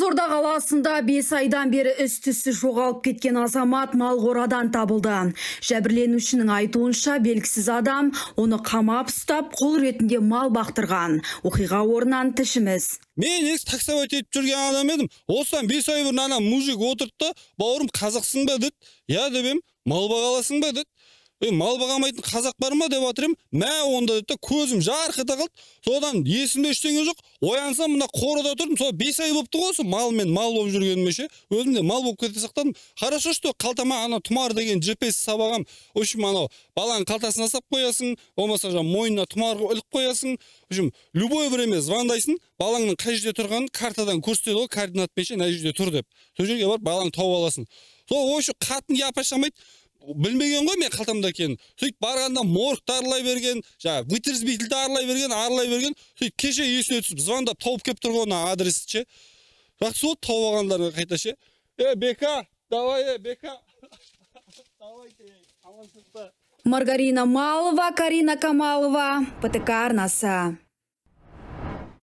Қызылорда қаласында 5 айдан бері із-түссіз жоғалып кеткен азамат мал қорадан табылды. Жәбірленушінің айтуынша белгісіз адам оны қамап ұстап, қол ретінде мал бақтырған. Оқиға орнынан тілшіміз. Мен таксовать етіп жүрген адам едім. Осыдан 5 ай бұрын ана мужик отырды, бауырым қазақсың ба деді. Я дебем, мал бағаласың ба деді. Мал бағамайтын қазақ бар ма деп отырым. Мә онда деді, көзім жарқыта қалды. Содан есімде ештеңе жоқ. Оянсам мына қорада тұрдым. Сол 5 ай болыпты ғой, мал болып жүргеніме ше. Өзімде мал болып кете сақтадым. Хорошо, что қалтама ана тұмар деген GPS сабағам. В общем, анау баланың қалтасына сап қоясың, болмаса мойнына тұмар іліп қоясың. В общем, любой время звондайсың, балаңның қай жерде тұрғанын картадан көрсетеді ғой, координатпен ше, мына жерде тұр деп. Сол жерге барып балаңды тауып аласың. Сол ошо қатын япашамайды. Білмеген ғой мен қалтамда екенін. Сөйтіп барғанда моргты аралай берген, вытрезвительді аралай берген. Сөйтіп кеше есіне түсіп звондап тауып келіп тұрған адресті ше. Жақсы болды тауып алғандарға қайта ше. Бека, давай, Бека. Маргарина Малова, Карина Камалова, ПТК арнасы.